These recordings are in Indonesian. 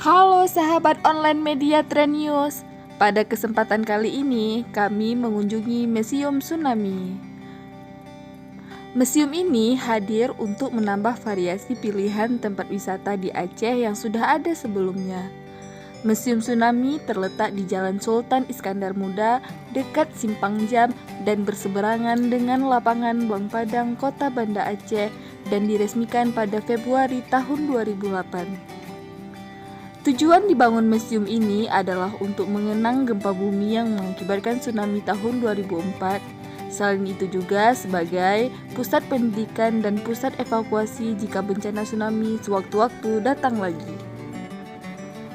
Halo sahabat online media Trend News. Pada kesempatan kali ini kami mengunjungi Museum Tsunami. Museum ini hadir untuk menambah variasi pilihan tempat wisata di Aceh yang sudah ada sebelumnya. Museum Tsunami terletak di Jalan Sultan Iskandar Muda, dekat Simpang Jam dan berseberangan dengan lapangan Bang Padang, Kota Banda Aceh, dan diresmikan pada Februari tahun 2008. Tujuan dibangun museum ini adalah untuk mengenang gempa bumi yang mengakibatkan tsunami tahun 2004. Selain itu juga sebagai pusat pendidikan dan pusat evakuasi jika bencana tsunami sewaktu-waktu datang lagi.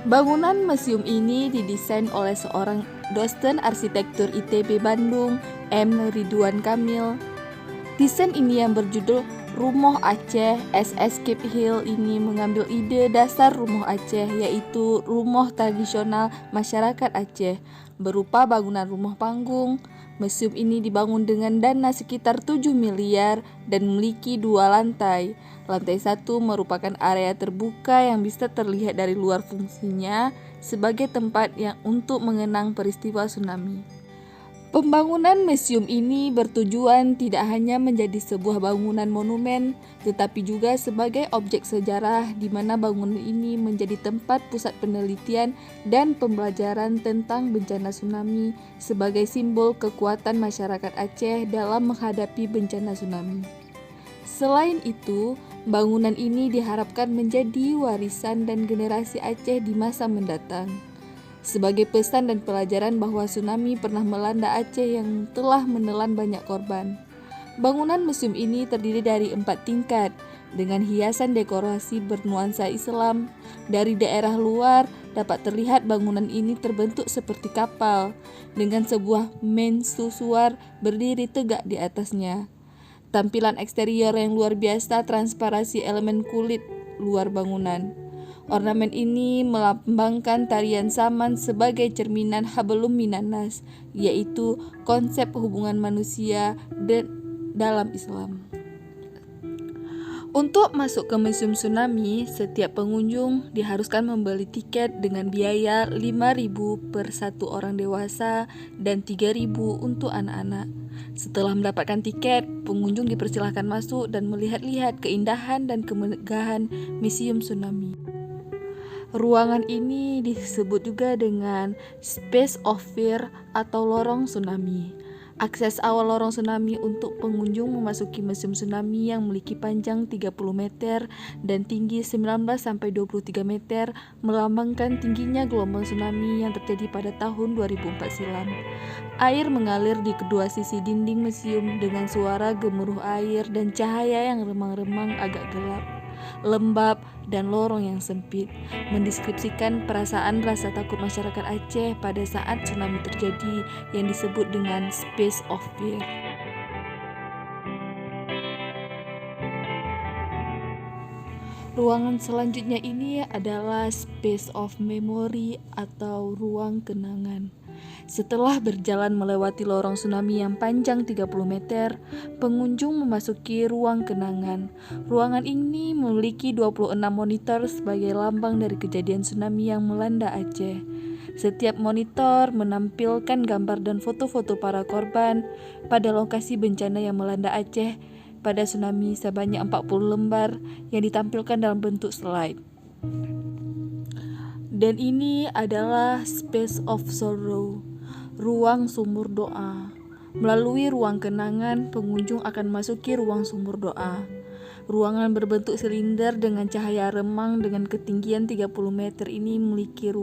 Bangunan museum ini didesain oleh seorang dosen arsitektur ITB Bandung, M. Ridwan Kamil. Desain ini yang berjudul Rumoh Aceh SS Cape Hill ini mengambil ide dasar Rumoh Aceh, yaitu rumah tradisional masyarakat Aceh berupa bangunan rumah panggung. Museum ini dibangun dengan dana sekitar 7 miliar dan memiliki 2 lantai. Lantai 1 merupakan area terbuka yang bisa terlihat dari luar, fungsinya sebagai tempat yang untuk mengenang peristiwa tsunami. Pembangunan museum ini bertujuan tidak hanya menjadi sebuah bangunan monumen, tetapi juga sebagai objek sejarah di mana bangunan ini menjadi tempat pusat penelitian dan pembelajaran tentang bencana tsunami sebagai simbol kekuatan masyarakat Aceh dalam menghadapi bencana tsunami. Selain itu, bangunan ini diharapkan menjadi warisan dan generasi Aceh di masa mendatang, sebagai pesan dan pelajaran bahwa tsunami pernah melanda Aceh yang telah menelan banyak korban. Bangunan museum ini terdiri dari 4 tingkat dengan hiasan dekorasi bernuansa Islam. Dari daerah luar dapat terlihat bangunan ini terbentuk seperti kapal dengan sebuah mensusuar berdiri tegak di atasnya. Tampilan eksterior yang luar biasa, transparansi elemen kulit luar bangunan. Ornamen ini melambangkan tarian saman sebagai cerminan hablum minannas, yaitu konsep hubungan manusia dalam Islam. Untuk masuk ke Museum Tsunami, setiap pengunjung diharuskan membeli tiket dengan biaya 5.000 per satu orang dewasa dan 3.000 untuk anak-anak. Setelah mendapatkan tiket, pengunjung dipersilahkan masuk dan melihat-lihat keindahan dan kemegahan Museum Tsunami. Ruangan ini disebut juga dengan Space of Fear atau lorong tsunami. Akses awal lorong tsunami untuk pengunjung memasuki Museum Tsunami yang memiliki panjang 30 meter dan tinggi 19-23 meter melambangkan tingginya gelombang tsunami yang terjadi pada tahun 2004 silam. Air mengalir di kedua sisi dinding museum dengan suara gemuruh air dan cahaya yang remang-remang agak gelap, lembab, dan lorong yang sempit, mendeskripsikan perasaan rasa takut masyarakat Aceh pada saat tsunami terjadi yang disebut dengan Space of Fear. Ruangan selanjutnya ini adalah Space of Memory atau ruang kenangan. Setelah berjalan melewati lorong tsunami yang panjang 30 meter, pengunjung memasuki ruang kenangan. Ruangan ini memiliki 26 monitor sebagai lambang dari kejadian tsunami yang melanda Aceh. Setiap monitor menampilkan gambar dan foto-foto para korban pada lokasi bencana yang melanda Aceh pada tsunami sebanyak 40 lembar yang ditampilkan dalam bentuk slide. Dan ini adalah Space of Sorrow, ruang sumur doa. Melalui ruang kenangan, pengunjung akan memasuki ruang sumur doa. Ruangan berbentuk silinder dengan cahaya remang dengan ketinggian 30 meter ini memiliki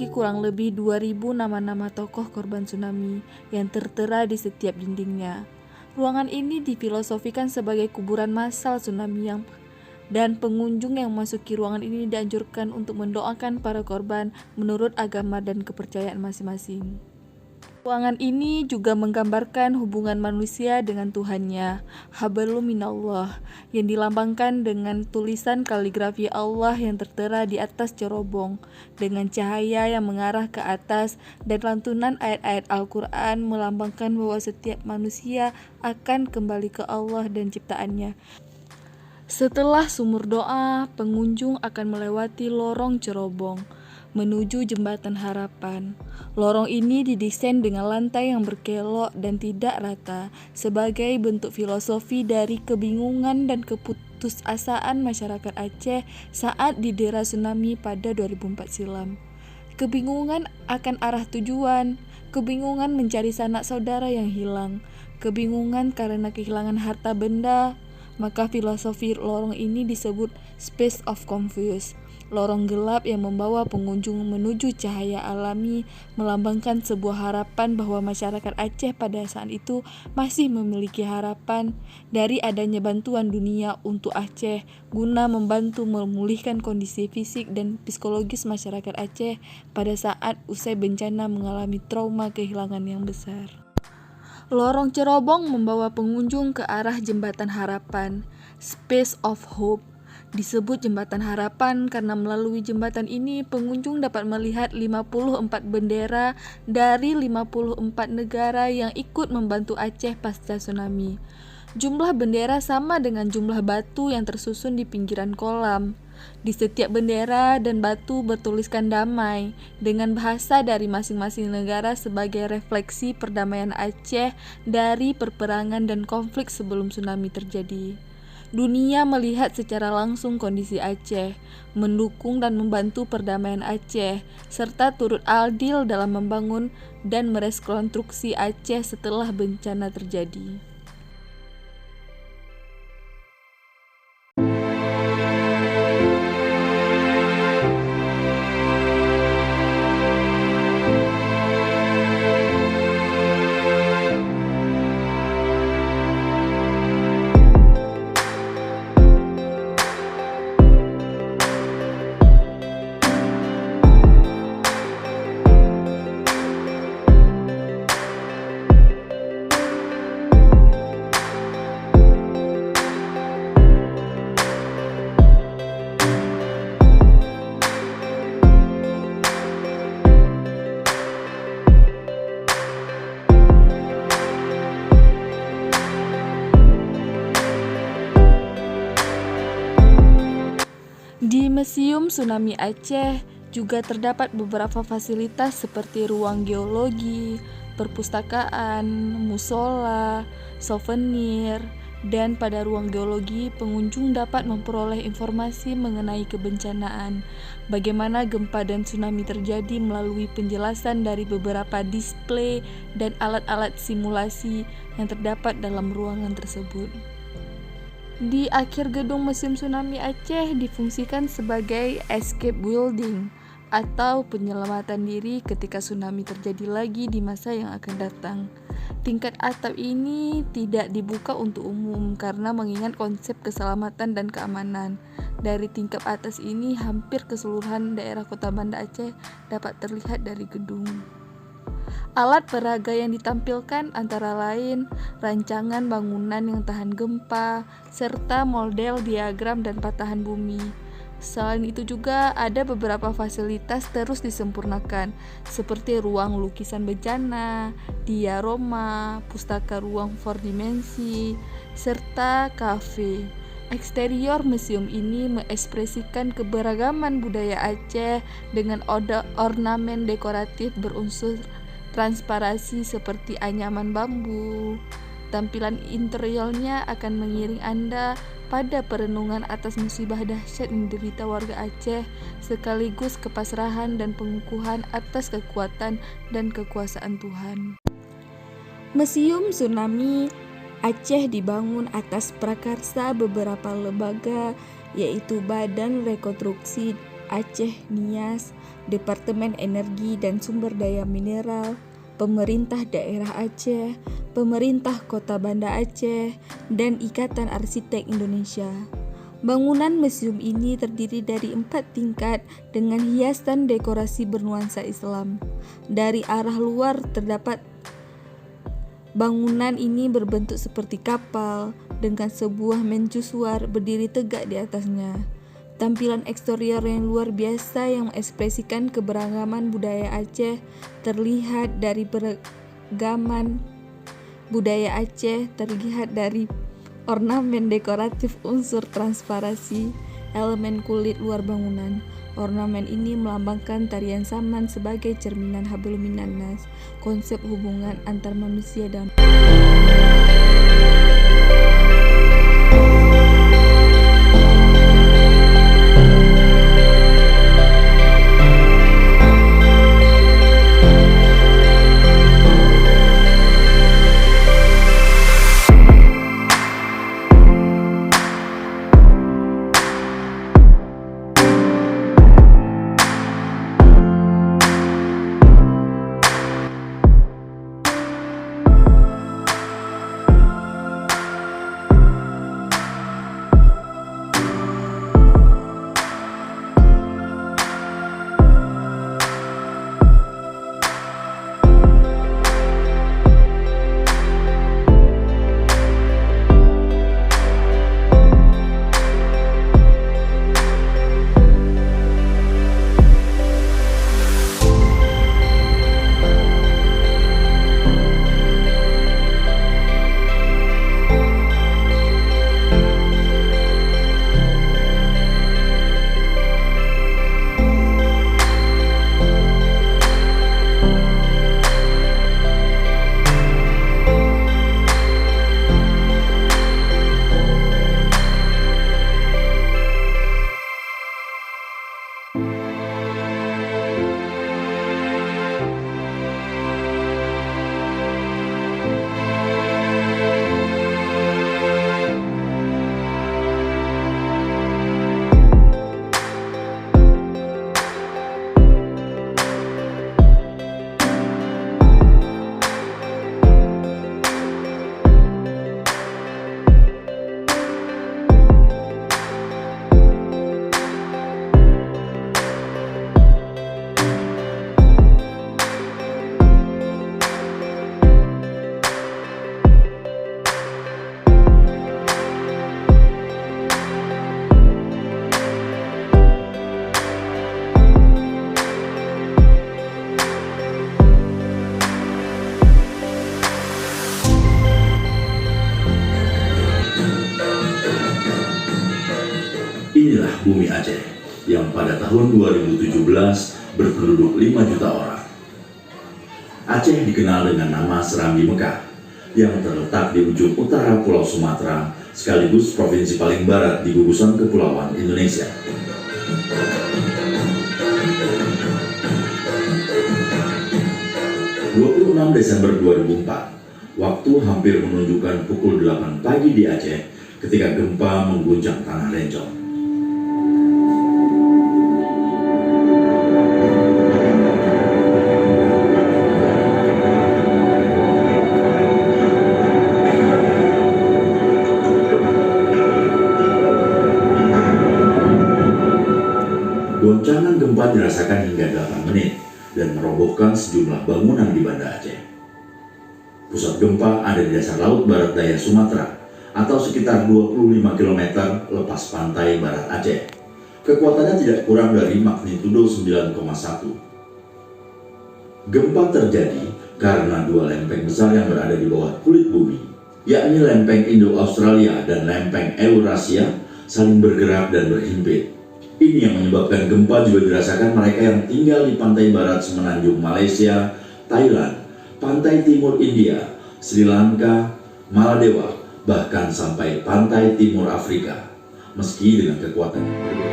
kurang lebih 2.000 nama-nama tokoh korban tsunami yang tertera di setiap dindingnya. Ruangan ini difilosofikan sebagai kuburan massal tsunami dan pengunjung yang memasuki ruangan ini dianjurkan untuk mendoakan para korban menurut agama dan kepercayaan masing-masing. Ruangan ini juga menggambarkan hubungan manusia dengan Tuhannya, hablum minallah, yang dilambangkan dengan tulisan kaligrafi Allah yang tertera di atas cerobong dengan cahaya yang mengarah ke atas, dan lantunan ayat-ayat Al-Quran melambangkan bahwa setiap manusia akan kembali ke Allah dan ciptaannya. Setelah sumur doa, pengunjung akan melewati lorong cerobong menuju Jembatan Harapan. Lorong ini didesain dengan lantai yang berkelok dan tidak rata sebagai bentuk filosofi dari kebingungan dan keputusasaan masyarakat Aceh saat didera tsunami pada 2004 silam. Kebingungan akan arah tujuan, kebingungan mencari sanak saudara yang hilang, kebingungan karena kehilangan harta benda. Maka filosofi lorong ini disebut Space of Confusion. Lorong gelap yang membawa pengunjung menuju cahaya alami melambangkan sebuah harapan bahwa masyarakat Aceh pada saat itu masih memiliki harapan dari adanya bantuan dunia untuk Aceh guna membantu memulihkan kondisi fisik dan psikologis masyarakat Aceh pada saat usai bencana mengalami trauma kehilangan yang besar. Lorong cerobong membawa pengunjung ke arah Jembatan Harapan, Space of Hope. Disebut Jembatan Harapan karena melalui jembatan ini pengunjung dapat melihat 54 bendera dari 54 negara yang ikut membantu Aceh pasca tsunami. Jumlah bendera sama dengan jumlah batu yang tersusun di pinggiran kolam. Di setiap bendera dan batu bertuliskan damai dengan bahasa dari masing-masing negara sebagai refleksi perdamaian Aceh dari perperangan dan konflik sebelum tsunami terjadi. Dunia melihat secara langsung kondisi Aceh, mendukung dan membantu perdamaian Aceh, serta turut andil dalam membangun dan merekonstruksi Aceh setelah bencana terjadi. Di Museum Tsunami Aceh juga terdapat beberapa fasilitas seperti ruang geologi, perpustakaan, musola, souvenir, dan pada ruang geologi pengunjung dapat memperoleh informasi mengenai kebencanaan, bagaimana gempa dan tsunami terjadi melalui penjelasan dari beberapa display dan alat-alat simulasi yang terdapat dalam ruangan tersebut. Di akhir gedung Museum Tsunami Aceh difungsikan sebagai escape building atau penyelamatan diri ketika tsunami terjadi lagi di masa yang akan datang. Tingkat atap ini tidak dibuka untuk umum karena mengingat konsep keselamatan dan keamanan. Dari tingkap atas ini hampir keseluruhan daerah Kota Banda Aceh dapat terlihat dari gedung. Alat peraga yang ditampilkan antara lain rancangan bangunan yang tahan gempa, serta model diagram dan patahan bumi. Selain itu juga ada beberapa fasilitas terus disempurnakan, seperti ruang lukisan bencana, diorama, pustaka ruang 4 dimensi, serta kafe. Eksterior museum ini mengekspresikan keberagaman budaya Aceh dengan ornamen dekoratif berunsur transparansi seperti anyaman bambu. Tampilan interiornya akan mengiring Anda pada perenungan atas musibah dahsyat yang diderita warga Aceh, sekaligus kepasrahan dan pengukuhan atas kekuatan dan kekuasaan Tuhan. Museum Tsunami Aceh dibangun atas prakarsa beberapa lembaga, yaitu Badan Rekonstruksi Aceh Nias, Departemen Energi dan Sumber Daya Mineral, Pemerintah Daerah Aceh, Pemerintah Kota Banda Aceh, dan Ikatan Arsitek Indonesia. Bangunan museum ini terdiri dari 4 tingkat dengan hiasan dekorasi bernuansa Islam. Dari arah luar terdapat bangunan ini berbentuk seperti kapal dengan sebuah mercusuar berdiri tegak di atasnya. Tampilan eksterior yang luar biasa yang mengekspresikan keberagaman budaya Aceh terlihat dari beragaman budaya Aceh terlihat dari Ornamen dekoratif unsur transparasi, elemen kulit luar bangunan. Ornamen ini melambangkan tarian Saman sebagai cerminan hablum minannas, konsep hubungan antar manusia dan Inilah bumi Aceh yang pada tahun 2017 berpenduduk 5 juta orang. Aceh dikenal dengan nama Serambi Mekah yang terletak di ujung utara Pulau Sumatera sekaligus provinsi paling barat di gugusan kepulauan Indonesia. Desember 2004, waktu hampir menunjukkan pukul 8 pagi di Aceh ketika gempa mengguncang tanah Lencong. Goncangan gempa dirasakan hingga 8 menit dan merobohkan sejumlah bangunan di Banda Aceh. Pusat gempa ada di dasar laut barat daya Sumatera atau sekitar 25 km lepas pantai barat Aceh. Kekuatannya tidak kurang dari magnitudo 9,1. Gempa terjadi karena dua lempeng besar yang berada di bawah kulit bumi, yakni lempeng Indo-Australia dan lempeng Eurasia, saling bergerak dan berhimpit. Ini yang menyebabkan gempa juga dirasakan mereka yang tinggal di pantai barat semenanjung Malaysia, Thailand, pantai timur India, Sri Lanka, Maladewa, bahkan sampai pantai timur Afrika, meski dengan kekuatan yang berbeda.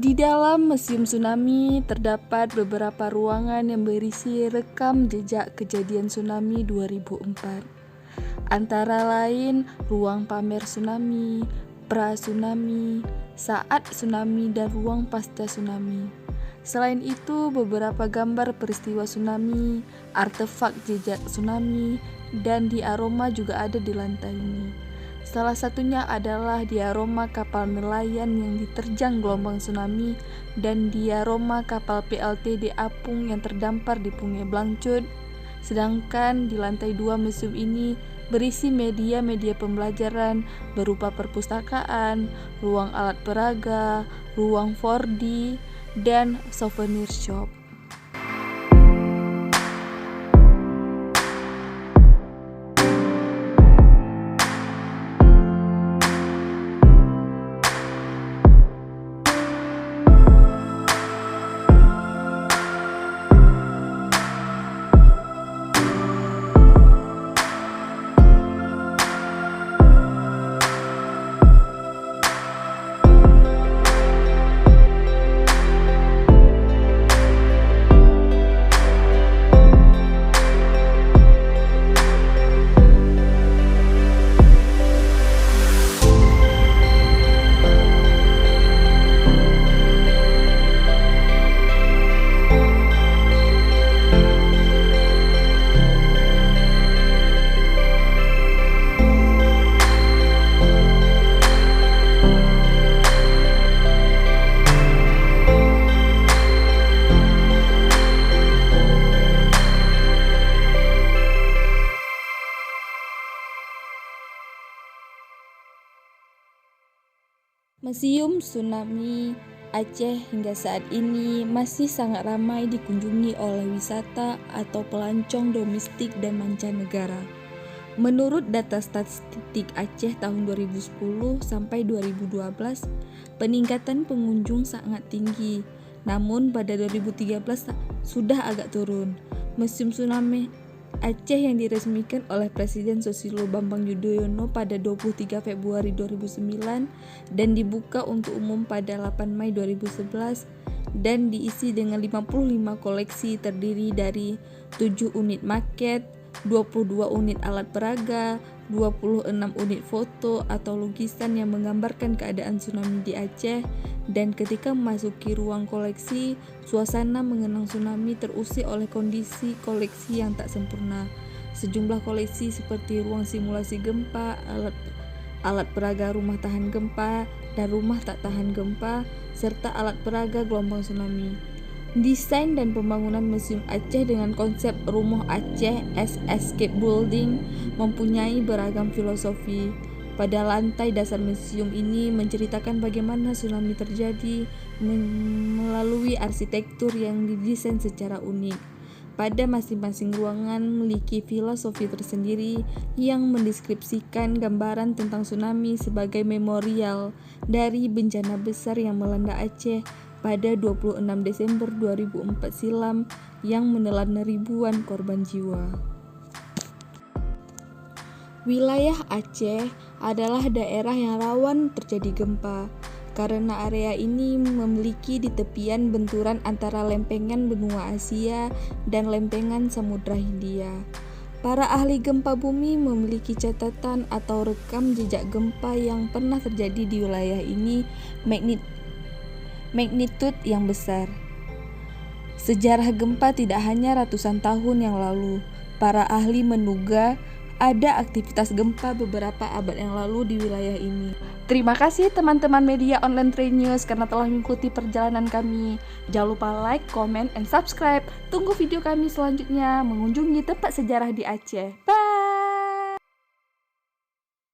Di dalam Museum Tsunami terdapat beberapa ruangan yang berisi rekam jejak kejadian tsunami 2004. Antara lain ruang pamer tsunami, pra-tsunami, saat tsunami, dan ruang pasca tsunami. Selain itu, beberapa gambar peristiwa tsunami, artefak jejak tsunami, dan diaroma juga ada di lantai ini. Salah satunya adalah diorama kapal nelayan yang diterjang gelombang tsunami dan diorama kapal PLTD apung yang terdampar di Punggah Blangcut. Sedangkan di lantai 2 museum ini berisi media-media pembelajaran berupa perpustakaan, ruang alat peraga, ruang 4D, dan souvenir shop. Museum Tsunami Aceh hingga saat ini masih sangat ramai dikunjungi oleh wisata atau pelancong domestik dan mancanegara. Menurut data statistik Aceh tahun 2010 sampai 2012, peningkatan pengunjung sangat tinggi. Namun pada 2013 sudah agak turun. Museum Tsunami Aceh yang diresmikan oleh Presiden Susilo Bambang Yudhoyono pada 23 Februari 2009 dan dibuka untuk umum pada 8 Mei 2011 dan diisi dengan 55 koleksi terdiri dari 7 unit maket, 22 unit alat peraga, 26 unit foto atau lukisan yang menggambarkan keadaan tsunami di Aceh, dan ketika memasuki ruang koleksi, suasana mengenang tsunami terusik oleh kondisi koleksi yang tak sempurna. Sejumlah koleksi seperti ruang simulasi gempa, alat peraga rumah tahan gempa dan rumah tak tahan gempa, serta alat peraga gelombang tsunami. Desain dan pembangunan Museum Aceh dengan konsep Rumah Aceh as Escape Building mempunyai beragam filosofi. Pada lantai dasar museum ini menceritakan bagaimana tsunami terjadi melalui arsitektur yang didesain secara unik. Pada masing-masing ruangan memiliki filosofi tersendiri yang mendeskripsikan gambaran tentang tsunami sebagai memorial dari bencana besar yang melanda Aceh pada 26 Desember 2004 silam yang menelan ribuan korban jiwa. Wilayah Aceh adalah daerah yang rawan terjadi gempa karena area ini memiliki di tepian benturan antara lempengan benua Asia dan lempengan Samudra Hindia. Para ahli gempa bumi memiliki catatan atau rekam jejak gempa yang pernah terjadi di wilayah ini magnitude yang besar. Sejarah gempa tidak hanya ratusan tahun yang lalu. Para ahli menduga ada aktivitas gempa beberapa abad yang lalu di wilayah ini. Terima kasih teman-teman media online Train News karena telah mengikuti perjalanan kami. Jangan lupa like, comment, and subscribe. Tunggu video kami selanjutnya mengunjungi tempat sejarah di Aceh. Bye!